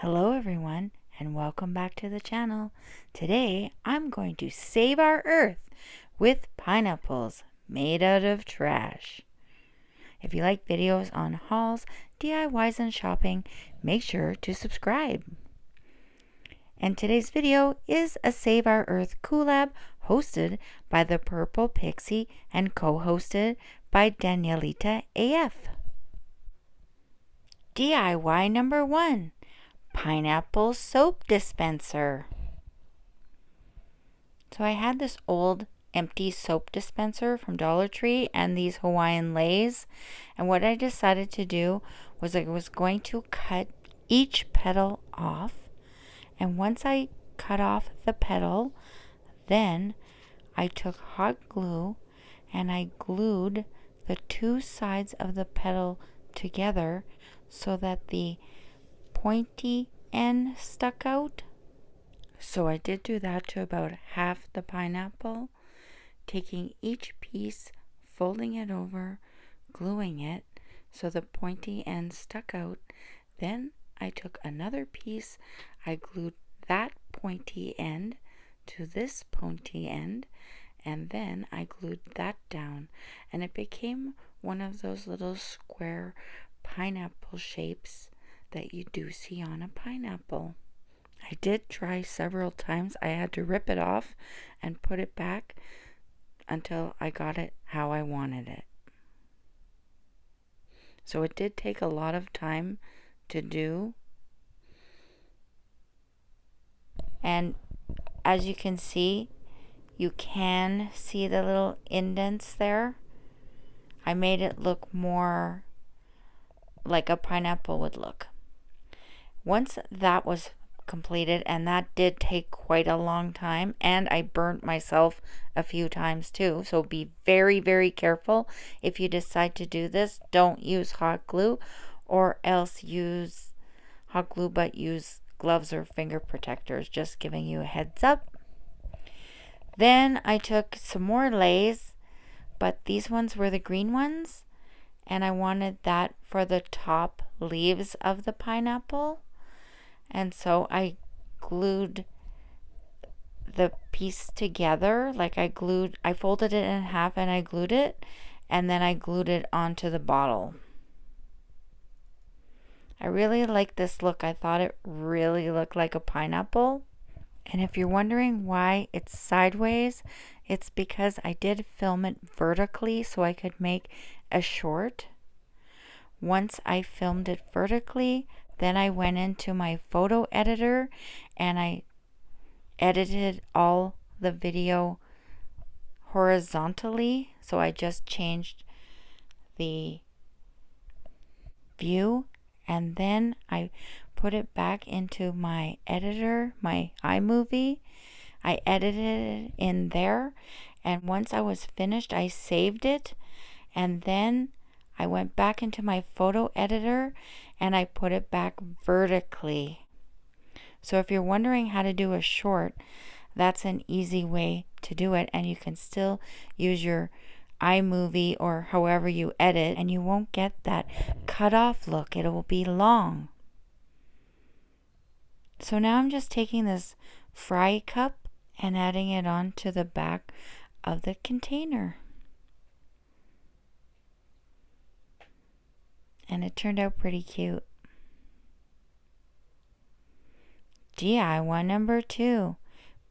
Hello everyone and welcome back to the channel. Today I'm going to save our earth with pineapples made out of trash. If you like videos on hauls, DIYs and shopping, make sure to subscribe. And today's video is a Save Our Earth collab hosted by the Purple Pixie and co-hosted by Danielita AF. DIY number 1. Pineapple soap dispenser. So I had this old empty soap dispenser from Dollar Tree and these Hawaiian leis, and what I decided to do was I was going to cut each petal off, and once I cut off the petal, then I took hot glue and I glued the two sides of the petal together so that the pointy end stuck out. So I did do that to about half the pineapple, taking each piece, folding it over, gluing it so the pointy end stuck out. Then I took another piece, I glued that pointy end to this pointy end, and then I glued that down, and it became one of those little square pineapple shapes that you do see on a pineapple. I did try several times. I had to rip it off and put it back until I got it how I wanted it. So it did take a lot of time to do. And as you can see the little indents there. I made it look more like a pineapple would look. Once that was completed, and that did take quite a long time, and I burnt myself a few times too, so be very, very careful if you decide to do this. Don't use hot glue, or else use hot glue but use gloves or finger protectors, just giving you a heads up. Then I took some more leis, but these ones were the green ones, and I wanted that for the top leaves of the pineapple. And so I glued the piece together, like I folded it in half and I glued it, and then I glued it onto the bottle. I really like this look. I thought it really looked like a pineapple. And if you're wondering why it's sideways, it's because I did film it vertically so I could make a short. Once I filmed it vertically, then I went into my photo editor and I edited all the video horizontally. So I just changed the view, and then I put it back into my editor, my iMovie. I edited it in there, and once I was finished, I saved it, and then I went back into my photo editor and I put it back vertically. So if you're wondering how to do a short, that's an easy way to do it, and you can still use your iMovie or however you edit, and you won't get that cut off look. It will be long. So now I'm just taking this fry cup and adding it onto the back of the container. And it turned out pretty cute. DIY number 2,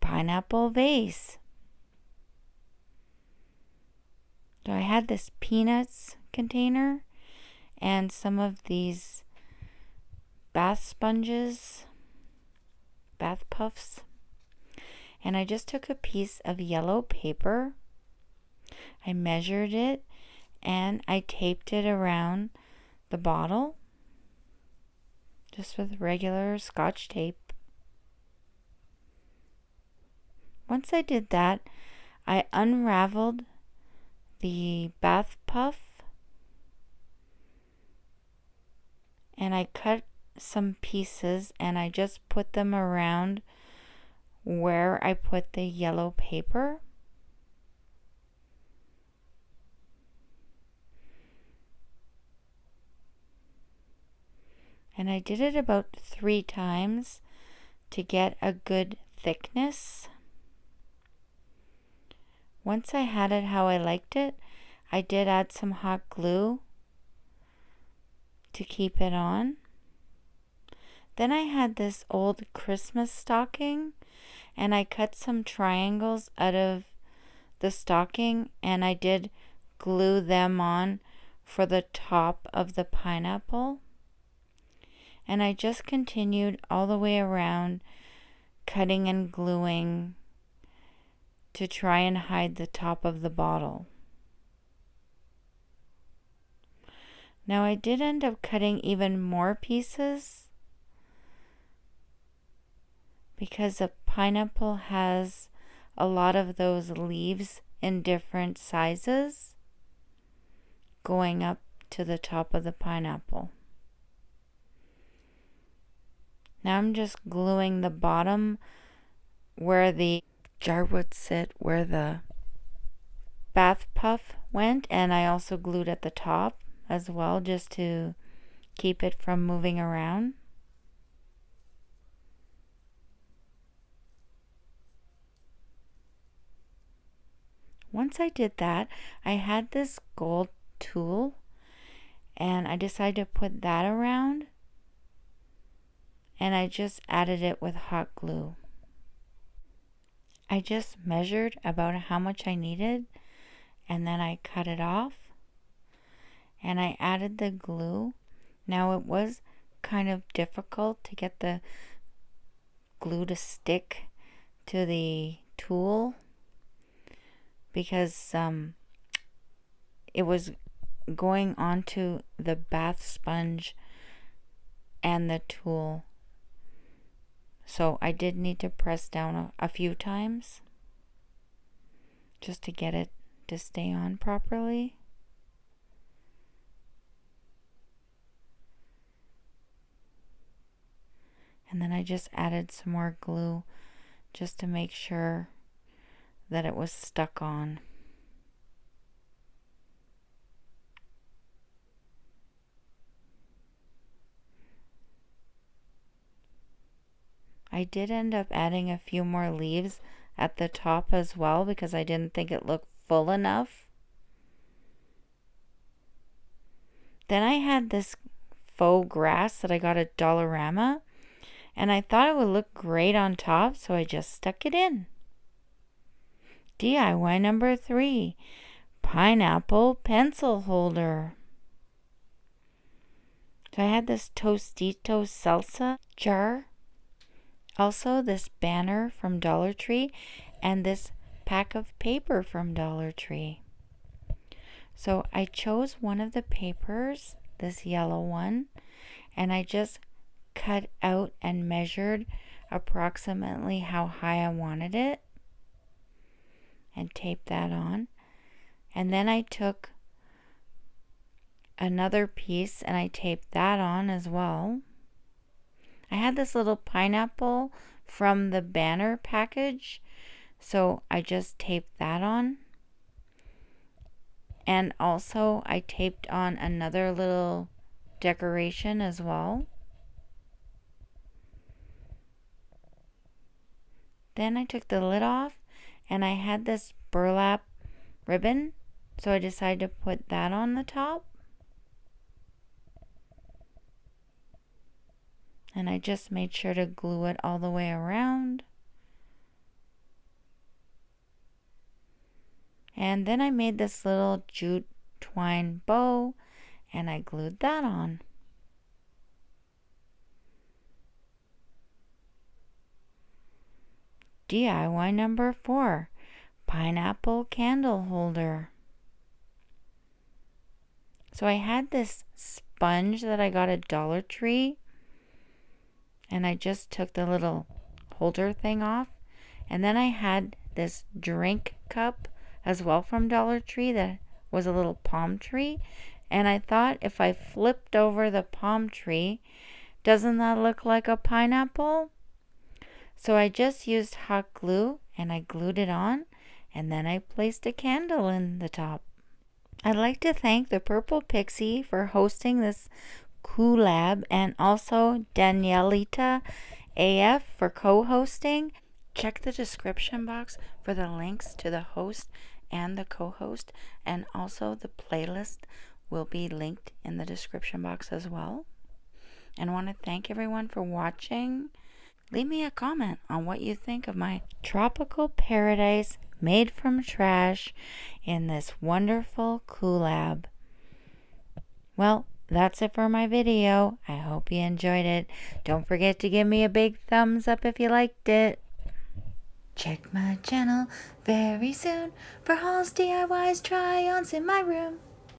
pineapple vase. So I had this peanuts container and some of these bath sponges, bath puffs, and I just took a piece of yellow paper, I measured it, and I taped it around the bottle just with regular Scotch tape. Once I did that, I unraveled the bath puff and I cut some pieces and I just put them around where I put the yellow paper. And I did it about 3 times to get a good thickness. Once I had it how I liked it, I did add some hot glue to keep it on. Then I had this old Christmas stocking, and I cut some triangles out of the stocking, and I did glue them on for the top of the pineapple. And I just continued all the way around, cutting and gluing to try and hide the top of the bottle. Now I did end up cutting even more pieces because a pineapple has a lot of those leaves in different sizes going up to the top of the pineapple. Now I'm just gluing the bottom where the jar would sit, where the bath puff went, and I also glued at the top as well, just to keep it from moving around. Once I did that, I had this gold tool, and I decided to put that around, and I just added it with hot glue. I just measured about how much I needed, and then I cut it off, and I added the glue. Now it was kind of difficult to get the glue to stick to the tool because it was going onto the bath sponge and the tool. So I did need to press down a few times just to get it to stay on properly. And then I just added some more glue just to make sure that it was stuck on. I did end up adding a few more leaves at the top as well because I didn't think it looked full enough. Then I had this faux grass that I got at Dollarama, and I thought it would look great on top, so I just stuck it in. DIY number 3, pineapple pencil holder. So I had this Tostitos salsa jar, also this banner from Dollar Tree, and this pack of paper from Dollar Tree. So I chose one of the papers, this yellow one, and I just cut out and measured approximately how high I wanted it and taped that on. And then I took another piece and I taped that on as well. I had this little pineapple from the banner package, so I just taped that on. And also I taped on another little decoration as well. Then I took the lid off, and I had this burlap ribbon, so I decided to put that on the top. And I just made sure to glue it all the way around. And then I made this little jute twine bow, and I glued that on. DIY number 4, pineapple candle holder. So I had this sponge that I got at Dollar Tree, and I just took the little holder thing off. And then I had this drink cup as well from Dollar Tree that was a little palm tree. And I thought if I flipped over the palm tree, doesn't that look like a pineapple? So I just used hot glue and I glued it on, and then I placed a candle in the top. I'd like to thank the Purple Pixie for hosting this Collab, and also Danielita AF for co-hosting. Check the description box for the links to the host and the co-host, and also the playlist will be linked in the description box as well. And I want to thank everyone for watching. Leave me a comment on what you think of my tropical paradise made from trash in this wonderful collab. Well, that's it for my video. I hope you enjoyed it. Don't forget to give me a big thumbs up if you liked it. Check my channel very soon for hauls, DIYs, try-ons in my room.